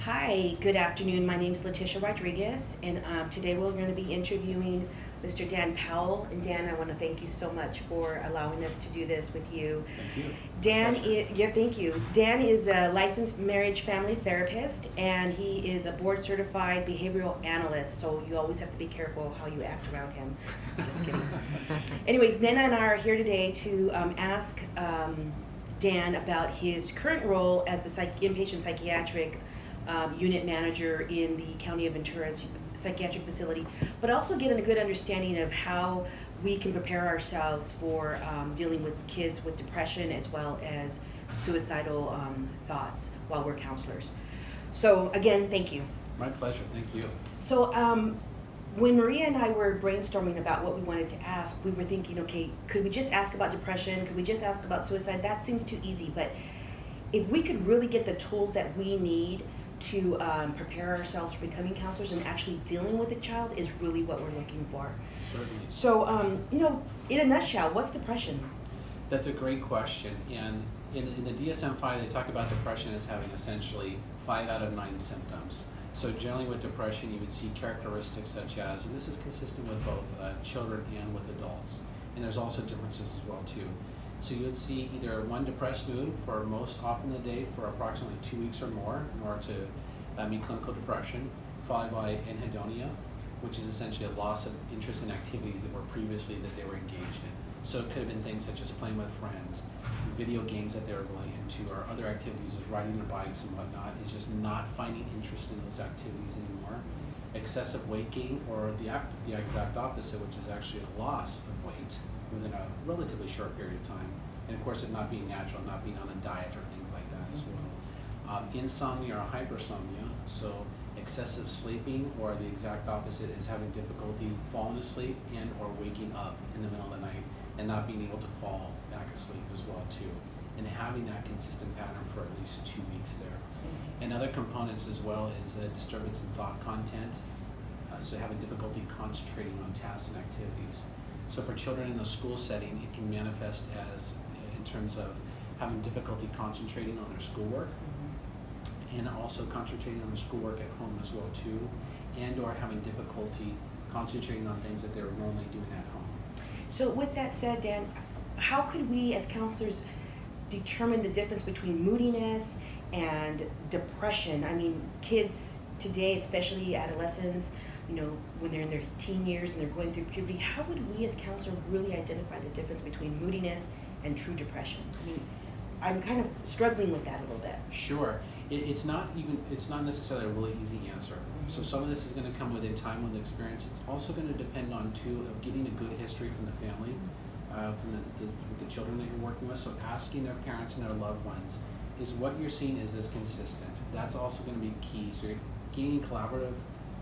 Hi, good afternoon. My name is Leticia Rodriguez, and today we're going to be interviewing Mr. Dan Powell. And Dan, I want to thank you so much for allowing us to do this with you. Thank you. Dan thank you. Dan is a licensed marriage family therapist, and he is a board certified behavioral analyst. So you always have to be careful how you act around him. Just kidding. Anyways, Nena and I are here today to ask Dan about his current role as the inpatient psychiatric unit manager in the County of Ventura's psychiatric facility, but also get a good understanding of how we can prepare ourselves for dealing with kids with depression as well as suicidal thoughts while we're counselors. So again, thank you. My pleasure, thank you. So when Maria and I were brainstorming about what we wanted to ask, we were thinking, okay, could we just ask about depression? Could we just ask about suicide? That seems too easy, but if we could really get the tools that we need to prepare ourselves for becoming counselors and actually dealing with a child is really what we're looking for. Certainly. So, in a nutshell, what's depression? That's a great question. And in the DSM-5, they talk about depression as having essentially 5 out of 9 symptoms. So generally with depression, you would see characteristics such as, and this is consistent with both children and with adults, and there's also differences as well too. So you would see either one depressed mood for most often the day for approximately 2 weeks or more in order to meet clinical depression, followed by anhedonia, which is essentially a loss of interest in activities that were previously that they were engaged in. So it could have been things such as playing with friends, video games that they were really into, or other activities as riding their bikes and whatnot, is just not finding interest in those activities anymore. Excessive weight gain, or the exact opposite, which is actually a loss of weight within a relatively short period of time, and of course it not being natural, not being on a diet or things like that as well. Insomnia or hypersomnia, so excessive sleeping, or the exact opposite is having difficulty falling asleep and or waking up in the middle of the night and not being able to fall back asleep as well too, and having that consistent pattern for at least 2 weeks there. And other components as well is the disturbance in thought content, so having difficulty concentrating on tasks and activities. So for children in the school setting, it can manifest as in terms of having difficulty concentrating on their schoolwork, and also concentrating on their schoolwork at home as well too, and or having difficulty concentrating on things that they were normally doing at home. So with that said, Dan, how could we as counselors determine the difference between moodiness and depression? I mean, kids today, especially adolescents, when they're in their teen years and they're going through puberty, how would we as counselors really identify the difference between moodiness and true depression? I mean, I'm kind of struggling with that a little bit. Sure. It's not necessarily a really easy answer. So some of this is going to come within time with experience. It's also going to depend on too of getting a good history from the family, from the children that you're working with. So asking their parents and their loved ones, is what you're seeing, is this consistent? That's also going to be key. So you're gaining collaborative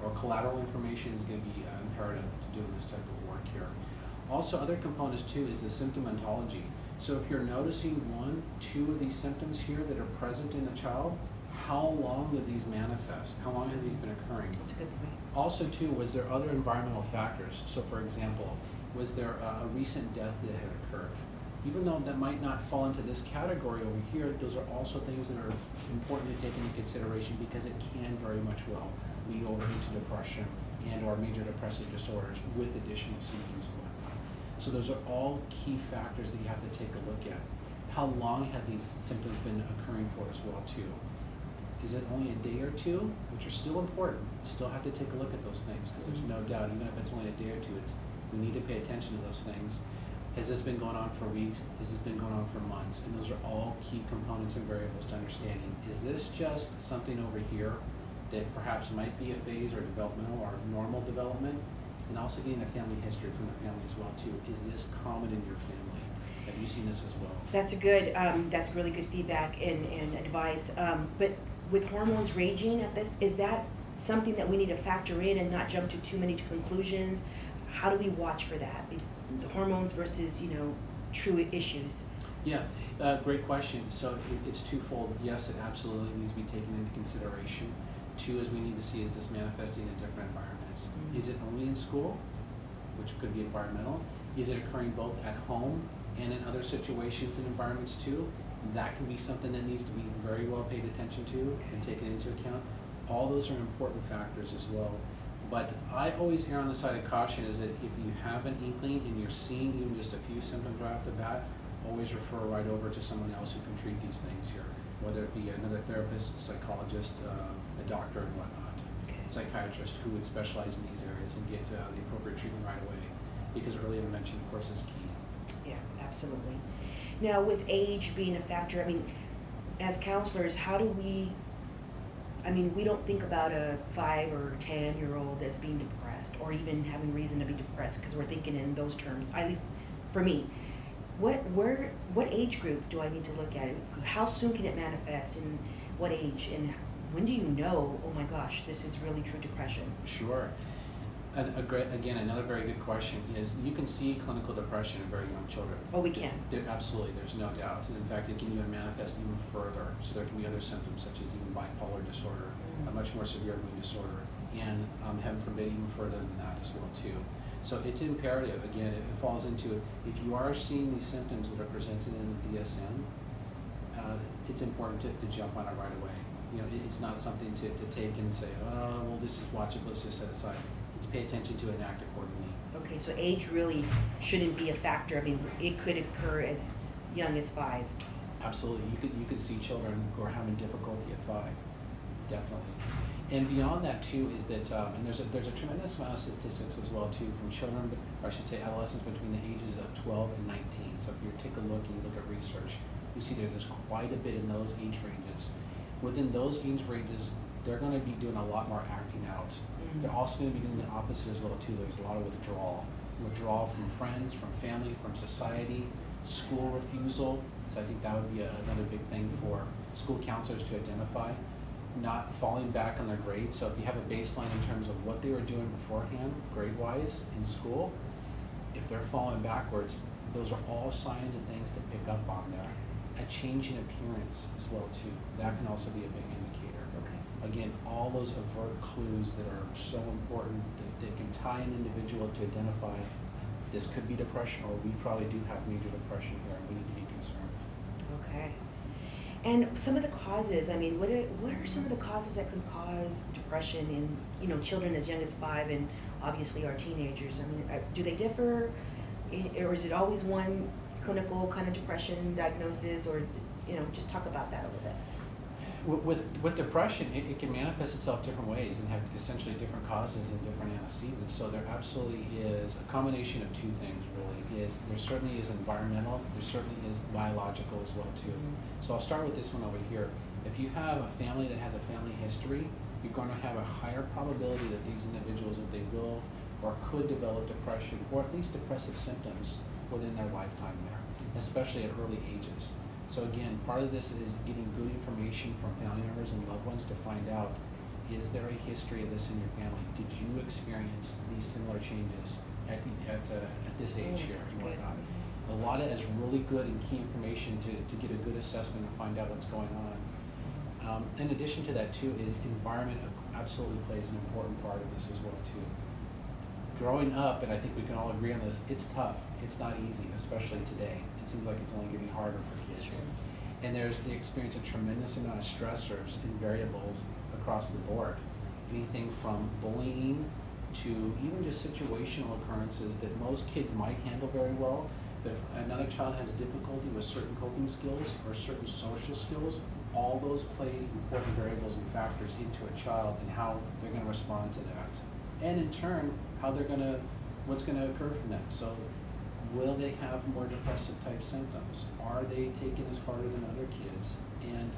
or collateral information is going to be imperative to doing this type of work here. Also, other components too is the symptomatology. So if you're noticing 1, 2 of these symptoms here that are present in the child, how long did these manifest? How long have these been occurring? That's a good point. Also too, was there other environmental factors? So for example, was there a recent death that had occurred? Even though that might not fall into this category over here, those are also things that are important to take into consideration because it can very much well lead over into depression and or major depressive disorders with additional symptoms and whatnot. So those are all key factors that you have to take a look at. How long have these symptoms been occurring for as well too? Is it only a day or two, which are still important? You still have to take a look at those things because there's no doubt, even if it's only a day or two, we need to pay attention to those things. Has this been going on for weeks? Has this been going on for months? And those are all key components and variables to understanding. Is this just something over here that perhaps might be a phase or developmental or normal development? And also getting a family history from the family as well too. Is this common in your family? Have you seen this as well? That's that's really good feedback and advice. But with hormones raging at this, is that something that we need to factor in and not jump to too many conclusions? How do we watch for that? The hormones versus, true issues. Yeah, great question. So it's twofold. Yes, it absolutely needs to be taken into consideration. 2 is we need to see, is this manifesting in different environments? Is it only in school, which could be environmental? Is it occurring both at home and in other situations and environments too? That can be something that needs to be very well paid attention to and taken into account. All those are important factors as well. But I always err on the side of caution is that if you have an inkling and you're seeing even just a few symptoms right off the bat, always refer right over to someone else who can treat these things here, whether it be another therapist, psychologist, a doctor and whatnot, psychiatrist who would specialize in these areas and get the appropriate treatment right away, because early intervention, of course, is key. Yeah, absolutely. Now, with age being a factor, I mean, as counselors, how do we, I mean, we don't think about a 5 or 10-year-old as being depressed or even having reason to be depressed because we're thinking in those terms, at least for me. What age group do I need to look at? How soon can it manifest, and what age, and when do you know, oh my gosh, this is really true depression? Sure. Again, another very good question is you can see clinical depression in very young children. Oh, we can? Absolutely, there's no doubt. And in fact, it can even manifest even further. So there can be other symptoms such as even bipolar disorder, a much more severe mood disorder, and heaven forbid, even further than that as well too. So it's imperative, again, it falls into it. If you are seeing these symptoms that are presented in the DSM, it's important to jump on it right away. You know, it's not something to take and say, oh, well, this is watchable, let's just set it aside. It's pay attention to it and act accordingly. Okay, so age really shouldn't be a factor. I mean, it could occur as young as 5. Absolutely, you could see children who are having difficulty at 5, definitely. And beyond that too is that, and there's a tremendous amount of statistics as well too from children, or I should say adolescents between the ages of 12 and 19. So if you take a look and you look at research, you see there's quite a bit in those age ranges. Within those age ranges, they're going to be doing a lot more acting out. They're also going to be doing the opposite as well too. There's a lot of withdrawal from friends, from family, from society, school refusal. So I think that would be another big thing for school counselors to identify. Not falling back on their grades. So if you have a baseline in terms of what they were doing beforehand, grade-wise in school, if they're falling backwards, those are all signs and things to pick up on there. A change in appearance as well too. That can also be a big indicator. Okay. Again, all those overt clues that are so important that can tie an individual to identify this could be depression, or we probably do have major depression here and we need to be concerned. Okay. And some of the causes, I mean, what are some of the causes that could cause depression in, you know, children as young as 5 and obviously our teenagers? I mean, do they differ, or is it always one clinical kind of depression diagnosis, or, you know, just talk about that a little bit. With depression, it can manifest itself different ways and have essentially different causes and different antecedents. So there absolutely is a combination of two things, really. There certainly is environmental, there certainly is biological as well too. So I'll start with this one over here. If you have a family that has a family history, you're going to have a higher probability that these individuals, that they will or could develop depression, or at least depressive symptoms within their lifetime there, especially at early ages. So again, part of this is getting good information from family members and loved ones to find out, is there a history of this in your family? Did you experience these similar changes at this age here and whatnot? A lot of that is really good and key information to get a good assessment and find out what's going on. In addition to that too, is environment absolutely plays an important part of this as well too. Growing up, and I think we can all agree on this, it's tough. It's not easy, especially today. It seems like it's only getting harder for kids. And there's the experience of tremendous amount of stressors and variables across the board. Anything from bullying to even just situational occurrences that most kids might handle very well, but if another child has difficulty with certain coping skills or certain social skills, all those play important variables and factors into a child and how they're going to respond to that. And in turn, what's going to occur from that. So will they have more depressive type symptoms? Are they taking this harder than other kids? And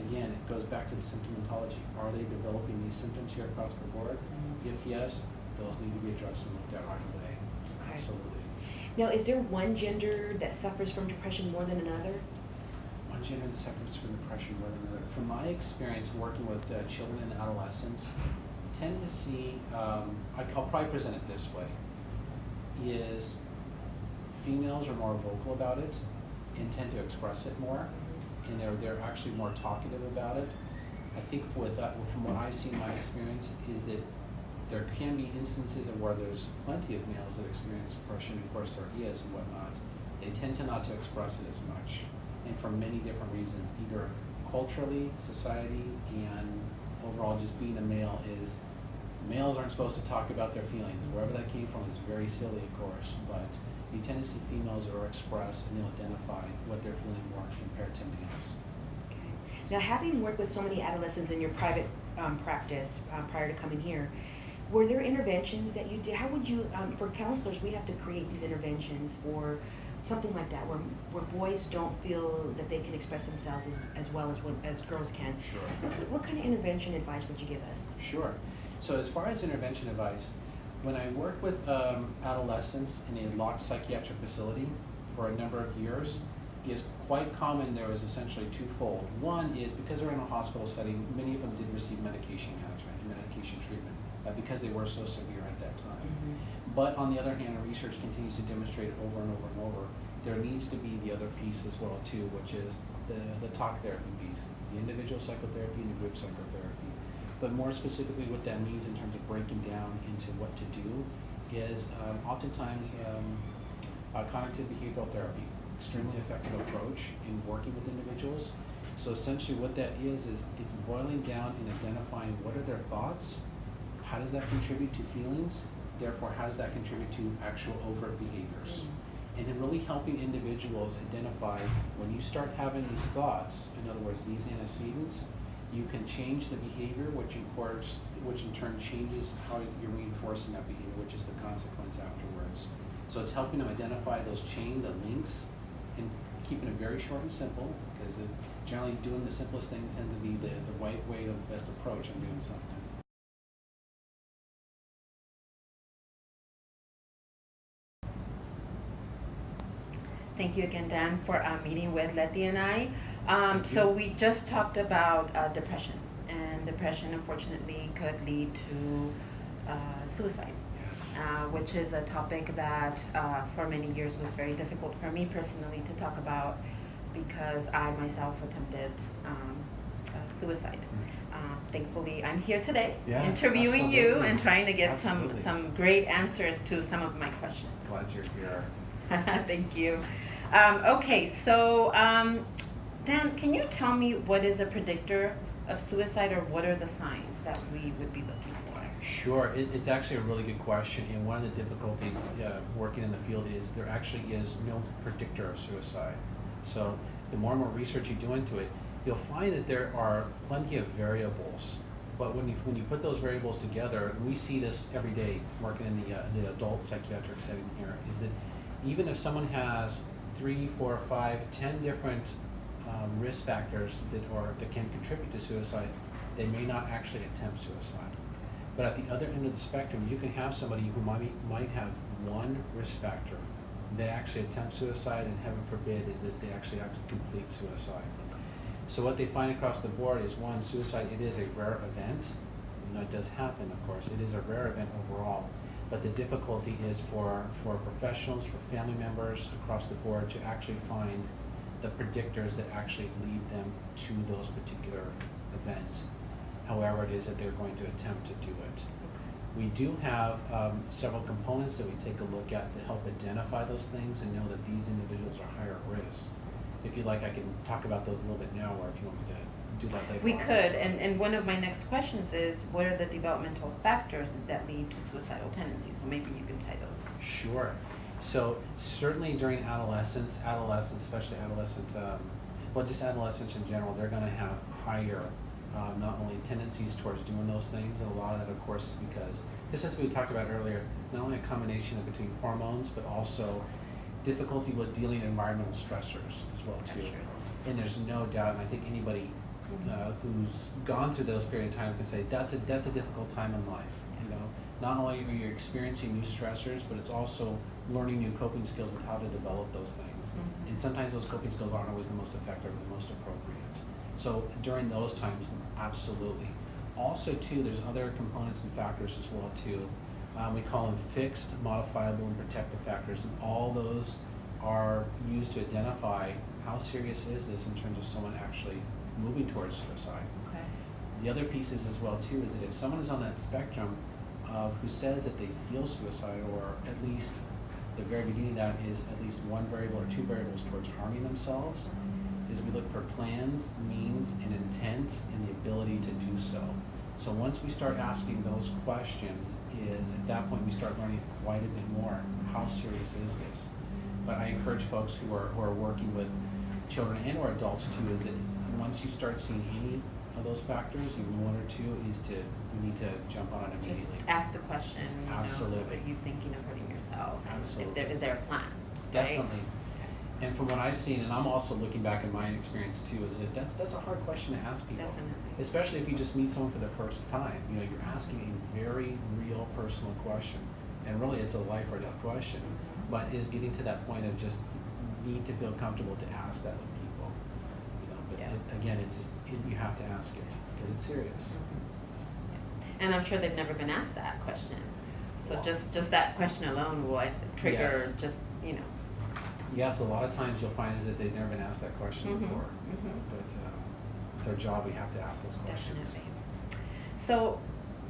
again, it goes back to the symptomatology. Are they developing these symptoms here across the board? If yes, those need to be addressed and looked at right away. Okay. Absolutely. Now, is there one gender that suffers from depression more than another? One gender that suffers from depression more than another. From my experience working with children and adolescents, tend to see, I'll probably present it this way, is females are more vocal about it and tend to express it more, and they're actually more talkative about it. I think from what I've seen in my experience is that there can be instances of where there's plenty of males that experience depression, of course there is and whatnot. They tend to not to express it as much, and for many different reasons, either culturally, society, and overall just being a male is, males aren't supposed to talk about their feelings. Wherever that came from is very silly, of course, but you tend to see females that are express and they'll identify what they're feeling more compared to males. Okay. Now, having worked with so many adolescents in your private practice prior to coming here, were there interventions that you did? How would you, for counselors, we have to create these interventions for something like that, where boys don't feel that they can express themselves as well as girls can. Sure. What kind of intervention advice would you give us? Sure. So as far as intervention advice, when I worked with adolescents in a locked psychiatric facility for a number of years, it's quite common there was essentially twofold. One is because they're in a hospital setting, many of them did receive medication management and medication treatment because they were so severe at that time. Mm-hmm. But on the other hand, research continues to demonstrate over and over and over, there needs to be the other piece as well too, which is the talk therapy piece, the individual psychotherapy and the group psychotherapy. But more specifically what that means in terms of breaking down into what to do is oftentimes cognitive behavioral therapy, extremely effective approach in working with individuals. So essentially what that is it's boiling down and identifying what are their thoughts, how does that contribute to feelings, therefore how does that contribute to actual overt behaviors. And then really helping individuals identify when you start having these thoughts, in other words, these antecedents, you can change the behavior, which in turn changes how you're reinforcing that behavior, which is the consequence afterwards. So it's helping them identify those the links, and keeping it very short and simple, because generally doing the simplest thing tends to be the right way, the best approach on doing something. Thank you again, Dan, for meeting with Letty and I. So we just talked about depression, and depression unfortunately could lead to suicide, Yes. which is a topic that for many years was very difficult for me personally to talk about because I myself attempted suicide. Thankfully, I'm here today Yes, interviewing you absolutely. and trying to get Absolutely. some great answers to some of my questions. Glad you're here. Thank you. Okay, so Dan, can you tell me what is a predictor of suicide, or what are the signs that we would be looking for? Sure, it's actually a really good question, and one of the difficulties working in the field is there actually is no predictor of suicide. So the more and more research you do into it, you'll find that there are plenty of variables. But when you put those variables together, and we see this every day working in the adult psychiatric setting here, is that even if someone has 3, 4, 5, 10 different risk factors that can contribute to suicide, they may not actually attempt suicide. But at the other end of the spectrum, you can have somebody who might have one risk factor. They actually attempt suicide, and heaven forbid is that they actually have to complete suicide. So what they find across the board is, one, suicide, it is a rare event. And it does happen, of course. It is a rare event overall. But the difficulty is for professionals, for family members across the board to actually find the predictors that actually lead them to those particular events, however it is that they're going to attempt to do it. We do have several components that we take a look at to help identify those things and know that these individuals are higher risk. If you'd like, I can talk about those a little bit now, or if you want me to do that later. We on. could, and one of my next questions is, what are the developmental factors that lead to suicidal tendencies? So maybe you can tie those. Sure. So certainly during adolescence, especially just adolescents in general, they're going to have higher not only tendencies towards doing those things, and a lot of that, of course, is because this, as we talked about earlier, not only a combination of between hormones, but also difficulty with dealing with environmental stressors as well too. And there's no doubt, and I think anybody who's gone through those period of time can say that's a difficult time in life. You know, not only are you experiencing new stressors, but it's also learning new coping skills with how to develop those things. Mm-hmm. And sometimes those coping skills aren't always the most effective or the most appropriate. So during those times, absolutely. Also too, there's other components and factors as well too. We call them fixed, modifiable, and protective factors, and all those are used to identify how serious is this in terms of someone actually moving towards suicide. Okay. The other pieces as well too is that if someone is on that spectrum of who says that they feel suicide, or at least the very beginning of that is at least one variable or two variables towards harming themselves, is we look for plans, means, and intent, and the ability to do so. So once we start asking those questions, is at that point we start learning quite a bit more. How serious is this? But I encourage folks who are working with children and or adults too, is that once you start seeing any of those factors, even one or two, you need to jump on it Just immediately. ask the question, you know, Absolutely. are you thinking of hurting yourself? And Absolutely. Is there a plan? Definitely. Right? And from what I've seen, and I'm also looking back in my experience too, is that that's a hard question to ask people. Definitely. Especially if you just meet someone for the first time. You know, you're asking a very real personal question. And really it's a life or death question. But is getting to that point of just need to feel comfortable to ask that with people. You know, but Yeah. again, it's just, you have to ask it because it's serious. And I'm sure they've never been asked that question. So Well- just that question alone would trigger Yes. just, you know. Yes, a lot of times you'll find is that they've never been asked that question Mhm, before. mhm. But it's our job, we have to ask those questions. Definitely. So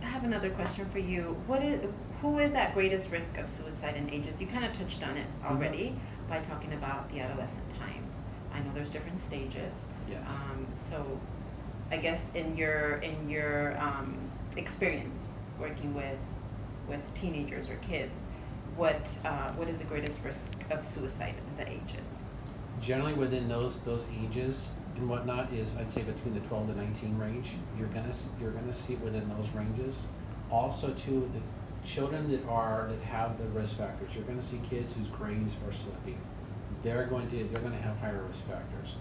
I have another question for you. Who is at greatest risk of suicide in ages? You kind of touched on it already by talking about the adolescent time. I know there's different stages. Yes. So I guess in your experience working with teenagers or kids, what is the greatest risk of suicide in the ages? Generally within those ages and whatnot is, I'd say between the 12 to 19 range, you're gonna see it within those ranges. Also too, the children that have the risk factors, you're gonna see kids whose grades are slipping. They're gonna have higher risk factors.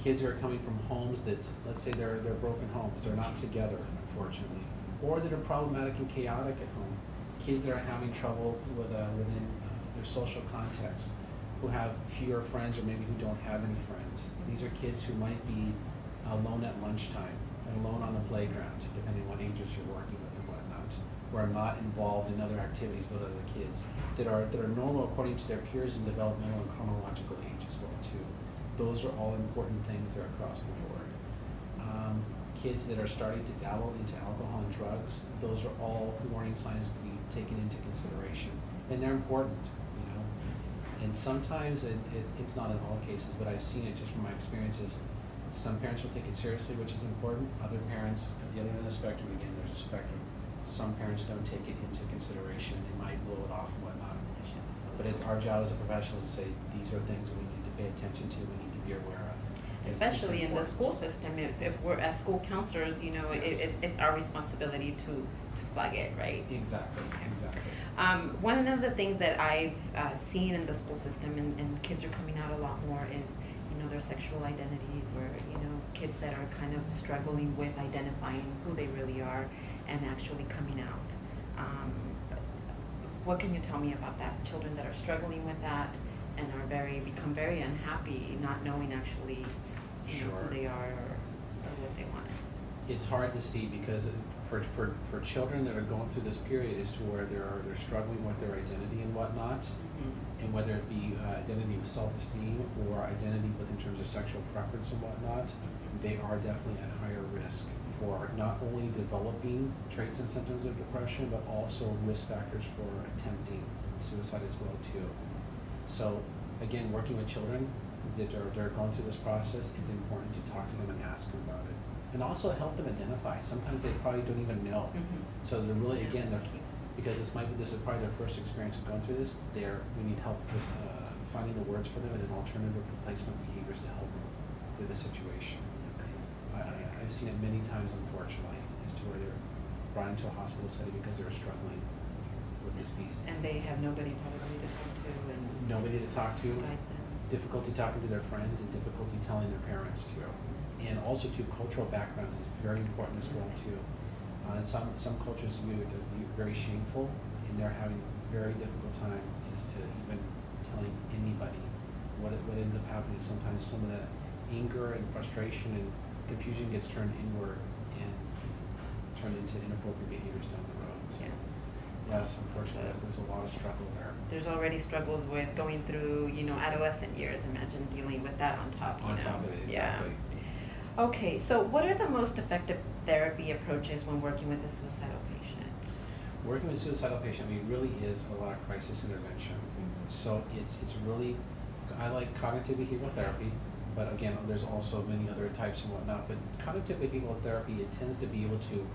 Kids who are coming from homes that, let's say they're broken homes, they're not together, unfortunately, or that are problematic and chaotic at home. Kids that are having trouble within their social context, who have fewer friends or maybe who don't have any friends. These are kids who might be alone at lunchtime, alone on the playground, depending on what ages you're working with and whatnot, who are not involved in other activities with other kids, that are normal according to their peers in developmental and chronological age as well too. Those are all important things that are across the board. Kids that are starting to dabble into alcohol and drugs, those are all warning signs to be taken into consideration, and they're important, you know. And sometimes it's not in all cases, but I've seen it just from my experiences. Some parents will take it seriously, which is important. Other parents, at the other end of the spectrum, again, there's a spectrum. Some parents don't take it into consideration. They might blow it off and whatnot. But it's our job as a professional to say, these are things we need to pay attention to, we need to be aware of. It's Especially in the important. school system, if we're as school counselors, you know, Yes. it's our responsibility to flag it, right? Exactly. One of the things that I've seen in the school system, and kids are coming out a lot more, is, you know, their sexual identities, where, you know, kids that are kind of struggling with identifying who they really are and actually coming out. What can you tell me about that? Children that are struggling with that and are become very unhappy, not knowing actually, you know, Sure. who they are or what they want. It's hard to see because for children that are going through this period as to where they're struggling with their identity and whatnot, and whether it be identity with self-esteem or identity with in terms of sexual preference and whatnot, they are definitely at higher risk for not only developing traits and symptoms of depression, but also risk factors for attempting suicide as well too. So again, working with children that are going through this process, it's important to talk to them and ask them about it. And also help them identify. Sometimes they probably don't even know. So they're really, again, because this is probably their first experience of going through this, we need help with finding the words for them and an alternative replacement behaviors to help them through the situation. I've seen it many times, unfortunately, as to where they're brought into a hospital setting because they're struggling with this beast. And they have nobody probably to talk to and Nobody to talk to, guide them. difficulty talking to their friends, and difficulty telling their parents too. And also too, cultural background is very important as well too. Some cultures view it very shameful, and they're having a very difficult time as to even telling anybody. What ends up happening is sometimes some of that anger and frustration and confusion gets turned inward and turned into inappropriate behaviors down the road. So, yes, unfortunately, there's a lot of struggle there. There's already struggles with going through, you know, adolescent years. Imagine dealing with that on top, you On know. top of it, Yeah. exactly. Okay, so what are the most effective therapy approaches when working with a suicidal patient? Working with suicidal patient, really is a lot of crisis intervention. So it's really, I like cognitive behavioral therapy, but again, there's also many other types and whatnot. But cognitive behavioral therapy, it tends to be able to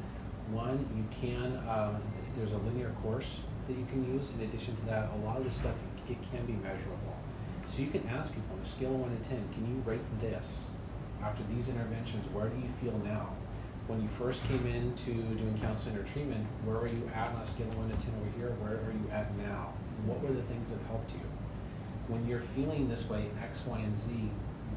One, you can, there's a linear course that you can use. In addition to that, a lot of the stuff, it can be measurable. So you can ask people on a scale of 1 to 10, can you rate this? After these interventions, where do you feel now? When you first came into doing counseling or treatment, where were you at on a scale of 1 to 10 over here? Where are you at now? What were the things that helped you? When you're feeling this way, X, Y, and Z,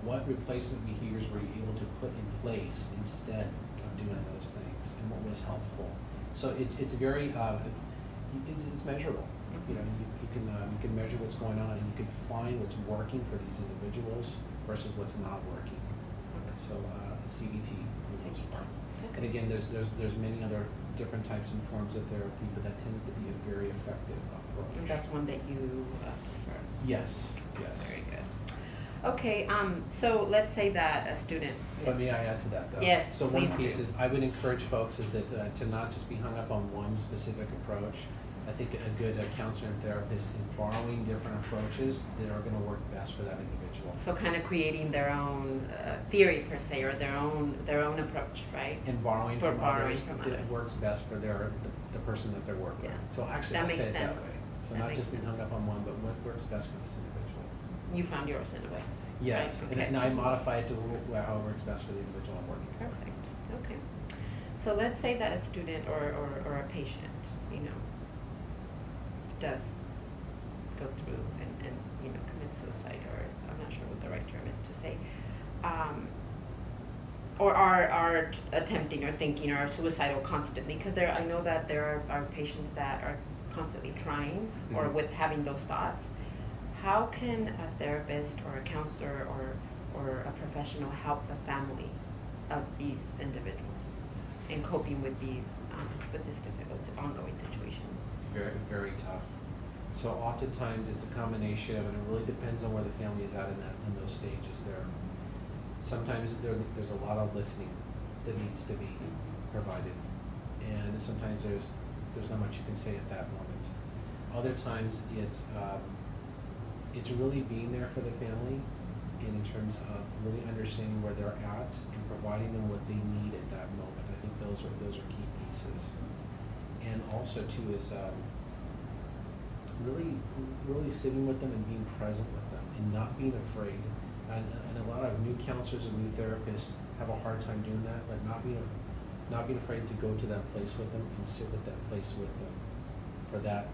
what replacement behaviors were you able to put in place instead of doing those things, and what was helpful? So it's very it's measurable. You know, you can measure what's going on, and you can find what's working for these individuals versus what's not working. So CBT for the most part. And again, there's many other different types and forms of therapy, but that tends to be a very effective approach. And that's one that you prefer. Yes. Very good. Okay, so let's say that a student. But may I add to that, though? Yes, So one please piece do. is, I would encourage folks is that to not just be hung up on one specific approach. I think a good counselor and therapist is borrowing different approaches that are going to work best for that individual. So kind of creating their own theory per se, or their own approach, right? And borrowing For from borrowing others from that others. works best for the person that they're working with. Yeah. So actually, That I say makes it that sense. way. So That not makes just being hung sense. up on one, but what works best for this individual. You found yours in a way. Yes, Right, okay. and I modify it to how it works best for the individual I'm working with. Perfect. Okay. So let's say that a student or a patient, you know, does go through and you know, commit suicide, or I'm not sure what the right term is to say, or are attempting or thinking or are suicidal constantly, because I know that there are patients that are constantly trying or Mhm. with having those thoughts. How can a therapist or a counselor or a professional help the family of these individuals in coping with this difficult ongoing situation? Very, very tough. So oftentimes it's a combination of, and it really depends on where the family is at in those stages there. Sometimes there's a lot of listening that needs to be provided, and sometimes there's not much you can say at that moment. Other times it's really being there for the family, and in terms of really understanding where they're at and providing them what they need at that moment. I think those are key pieces. And also too is really sitting with them and being present with them and not being afraid. And a lot of new counselors and new therapists have a hard time doing that, but not being afraid to go to that place with them and sit with that place with them for that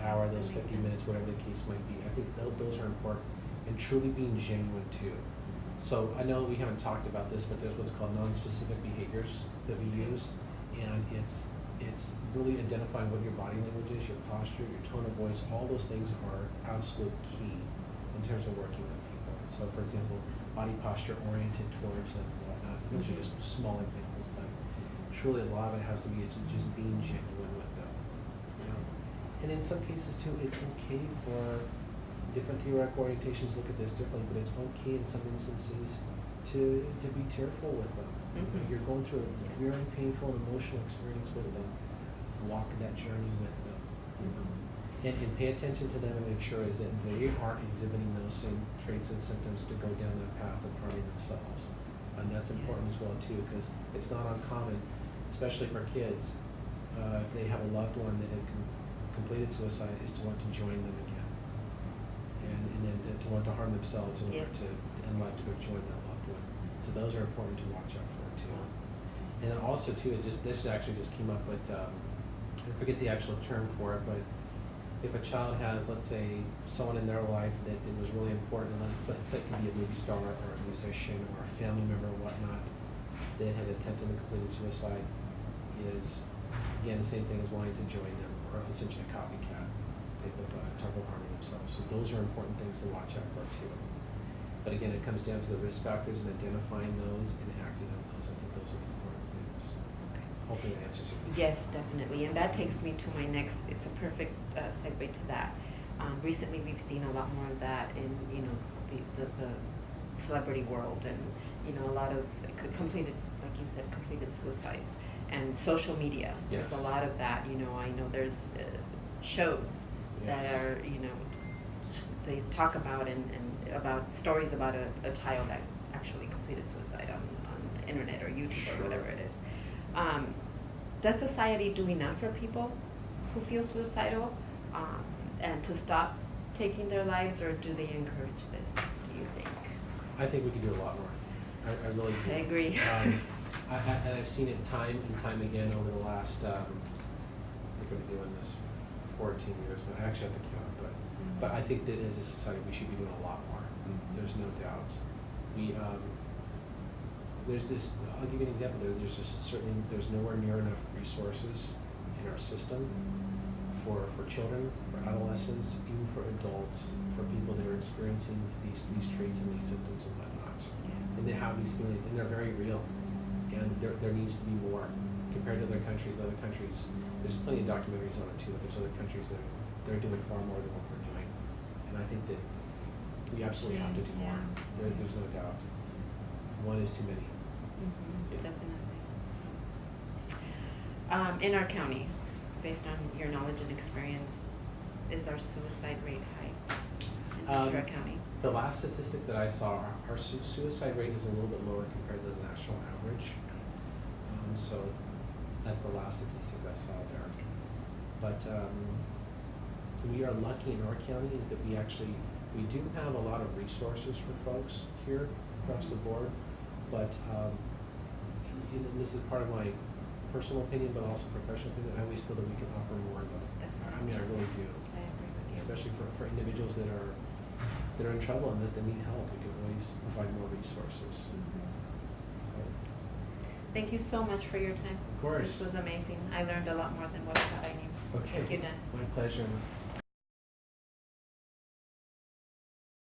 hour, those That makes 50 minutes, sense. whatever the case might be. I think those are important, and truly being genuine too. So I know we haven't talked about this, but there's what's called non-specific behaviors that we use, and it's really identifying what your body language is, your posture, your tone of voice. All those things are absolute key in terms of working with people. So for example, body posture oriented towards them and whatnot. Those are just small examples, but truly a lot of it has to be just being genuine with them. You know? And in some cases too, it's okay for different theoretical orientations look at this differently, but it's okay in some instances to be tearful with them. Mhm. You're going through a very painful and emotional experience with them. Walk that journey with them. And pay attention to them and make sure is that they aren't exhibiting those same traits and symptoms to go down that path of harming themselves. And that's important as well too, because it's not uncommon, especially for kids, if they have a loved one that had completed suicide, is to want to join them again. And then to want to harm themselves in order Yes. to go join that loved one. So those are important to watch out for too. And then also too, this actually just came up, but I forget the actual term for it, but if a child has, let's say, someone in their life that it was really important, let's say it can be a movie star or a musician or a family member or whatnot, that had attempted and completed suicide, is again the same thing as wanting to join them, or essentially a copycat type of harming themselves. So those are important things to watch out for too. But again, it comes down to the risk factors and identifying those and acting on those. I think those are the important things. Okay. Hopefully that answers your question. Yes, definitely, and that takes me to my next. It's a perfect segue to that. Recently, we've seen a lot more of that in the celebrity world, and a lot of completed, like you said, completed suicides, and social media. Yes. There's a lot of that. I know there's shows Yes. that are they talk about and about stories about a child that actually completed suicide on the internet or YouTube Sure. or whatever it is. does society do enough for people who feel suicidal, and to stop taking their lives, or do they encourage this, do you think? I think we could do a lot more. I really do. I agree. And I've seen it time and time again over the last, I think I've been doing this 14 years now. I actually have to count, but I think that as a society we should be doing a lot more. There's no doubt. There's this, I'll give you an example. There's just certainly, there's nowhere near enough resources in our system for children, for adolescents, even for adults, for people that are experiencing these traits and these symptoms and whatnot. And they have these feelings, and they're very real. And there needs to be more compared to other countries. Other countries, there's plenty of documentaries on it too. But there's other countries that they're doing far more than what we're doing. And I think that we absolutely have to do more. There's no doubt. One is too many. Yeah. Definitely. In our county, based on your knowledge and experience, is our suicide rate high in Ventura County? The last statistic that I saw, our suicide rate is a little bit lower compared to the national average. So that's the last statistic I saw there. But we are lucky in our county is that we do have a lot of resources for folks here across the board. But and this is part of my personal opinion, but also professional opinion. I always feel that we can offer more. I mean, I really do. I agree with you. Especially for individuals that are in trouble and that they need help. We can always provide more resources. So, Thank you so much for your time. of course. This was amazing. I learned a lot more than what I thought I knew. Okay. Thank you, Dan. My pleasure.